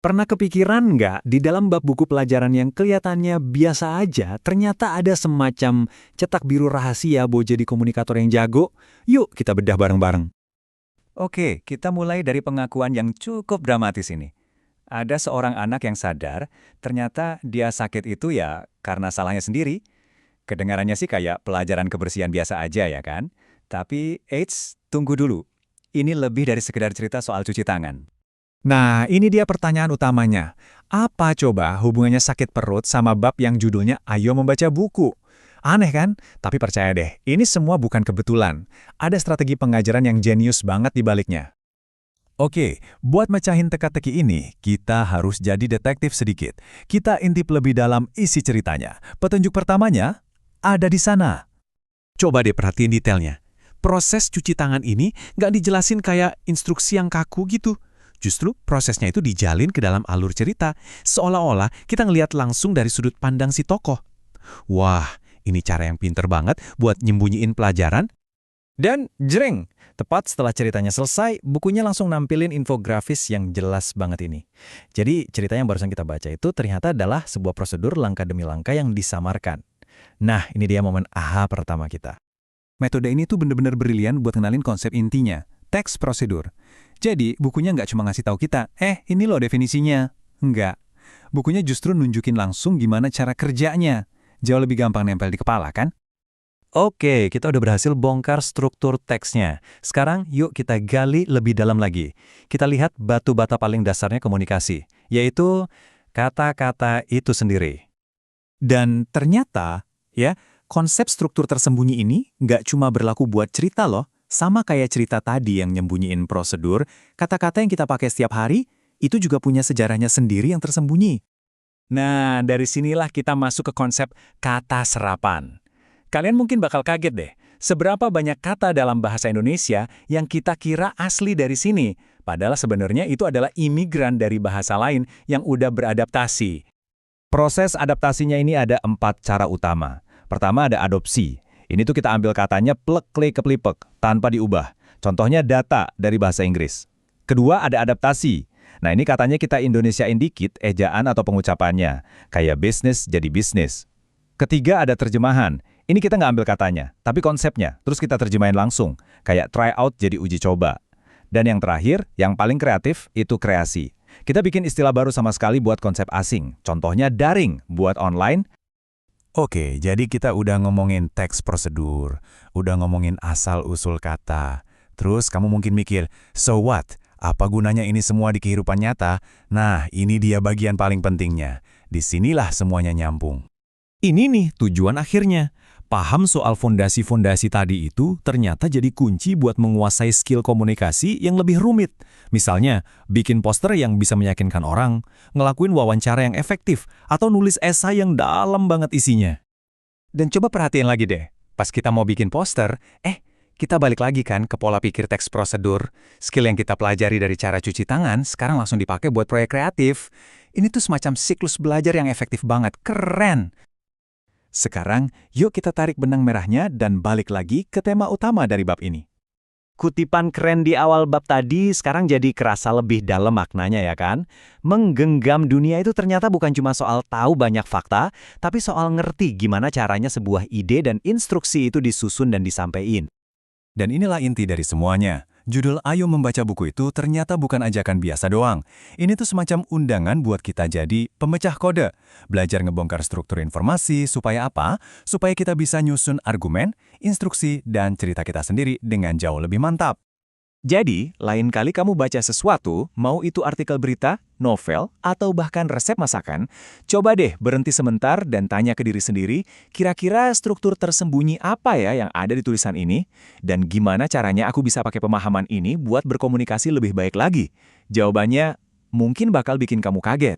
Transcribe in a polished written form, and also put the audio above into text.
Pernah kepikiran nggak, di dalam bab buku pelajaran yang kelihatannya biasa aja, ternyata ada semacam cetak biru rahasia buat jadi komunikator yang jago? Yuk kita bedah bareng-bareng. Oke, kita mulai dari pengakuan yang cukup dramatis ini. Ada seorang anak yang sadar, ternyata dia sakit itu ya karena salahnya sendiri. Kedengarannya sih kayak pelajaran kebersihan biasa aja ya kan? Tapi, eits, tunggu dulu. Ini lebih dari sekedar cerita soal cuci tangan. Nah, ini dia pertanyaan utamanya. Apa coba hubungannya sakit perut sama bab yang judulnya Ayo Membaca Buku? Aneh kan? Tapi percaya deh, ini semua bukan kebetulan. Ada strategi pengajaran yang jenius banget di baliknya. Oke, buat mecahin teka-teki ini, kita harus jadi detektif sedikit. Kita intip lebih dalam isi ceritanya. Petunjuk pertamanya ada di sana. Coba deh perhatiin detailnya. Proses cuci tangan ini nggak dijelasin kayak instruksi yang kaku gitu. Justru prosesnya itu dijalin ke dalam alur cerita, seolah-olah kita ngelihat langsung dari sudut pandang si tokoh. Wah, ini cara yang pinter banget buat nyembunyiin pelajaran. Dan jreng, tepat setelah ceritanya selesai, bukunya langsung nampilin infografis yang jelas banget ini. Jadi cerita yang barusan kita baca itu ternyata adalah sebuah prosedur langkah demi langkah yang disamarkan. Nah, ini dia momen aha pertama kita. Metode ini tuh bener-bener brilian buat kenalin konsep intinya, teks prosedur. Jadi, bukunya nggak cuma ngasih tahu kita, ini loh definisinya. Nggak. Bukunya justru nunjukin langsung gimana cara kerjanya. Jauh lebih gampang nempel di kepala, kan? Oke, kita udah berhasil bongkar struktur teksnya. Sekarang yuk kita gali lebih dalam lagi. Kita lihat batu bata paling dasarnya komunikasi, yaitu kata-kata itu sendiri. Dan ternyata, ya, konsep struktur tersembunyi ini nggak cuma berlaku buat cerita loh. Sama kayak cerita tadi yang nyembunyiin prosedur, kata-kata yang kita pakai setiap hari, itu juga punya sejarahnya sendiri yang tersembunyi. Nah, dari sinilah kita masuk ke konsep kata serapan. Kalian mungkin bakal kaget deh, seberapa banyak kata dalam bahasa Indonesia yang kita kira asli dari sini, padahal sebenarnya itu adalah imigran dari bahasa lain yang udah beradaptasi. Proses adaptasinya ini ada 4 cara utama. Pertama ada adopsi. Ini tuh kita ambil katanya plek-klik-keplipek, tanpa diubah. Contohnya data dari bahasa Inggris. Kedua ada adaptasi. Nah ini katanya kita Indonesiain dikit ejaan atau pengucapannya. Kayak bisnis jadi bisnis. Ketiga ada terjemahan. Ini kita nggak ambil katanya, tapi konsepnya. Terus kita terjemahin langsung. Kayak try out jadi uji coba. Dan yang terakhir, yang paling kreatif, itu kreasi. Kita bikin istilah baru sama sekali buat konsep asing. Contohnya daring, buat online. Oke, jadi kita udah ngomongin teks prosedur, udah ngomongin asal-usul kata. Terus kamu mungkin mikir, so what? Apa gunanya ini semua di kehidupan nyata? Nah, ini dia bagian paling pentingnya. Disinilah semuanya nyambung. Ini nih tujuan akhirnya. Paham soal fondasi-fondasi tadi itu ternyata jadi kunci buat menguasai skill komunikasi yang lebih rumit. Misalnya, bikin poster yang bisa meyakinkan orang, ngelakuin wawancara yang efektif, atau nulis esai yang dalam banget isinya. Dan coba perhatiin lagi deh, pas kita mau bikin poster, kita balik lagi kan ke pola pikir teks prosedur. Skill yang kita pelajari dari cara cuci tangan, sekarang langsung dipakai buat proyek kreatif. Ini tuh semacam siklus belajar yang efektif banget, keren! Sekarang, yuk kita tarik benang merahnya dan balik lagi ke tema utama dari bab ini. Kutipan keren di awal bab tadi sekarang jadi kerasa lebih dalam maknanya ya kan? Menggenggam dunia itu ternyata bukan cuma soal tahu banyak fakta, tapi soal ngerti gimana caranya sebuah ide dan instruksi itu disusun dan disampaikan. Dan inilah inti dari semuanya. Judul Ayo Membaca Buku itu ternyata bukan ajakan biasa doang. Ini tuh semacam undangan buat kita jadi pemecah kode. Belajar ngebongkar struktur informasi supaya apa? Supaya kita bisa nyusun argumen, instruksi, dan cerita kita sendiri dengan jauh lebih mantap. Jadi, lain kali kamu baca sesuatu, mau itu artikel berita, novel, atau bahkan resep masakan, coba deh berhenti sebentar dan tanya ke diri sendiri, kira-kira struktur tersembunyi apa ya yang ada di tulisan ini? Dan gimana caranya aku bisa pakai pemahaman ini buat berkomunikasi lebih baik lagi? Jawabannya mungkin bakal bikin kamu kaget.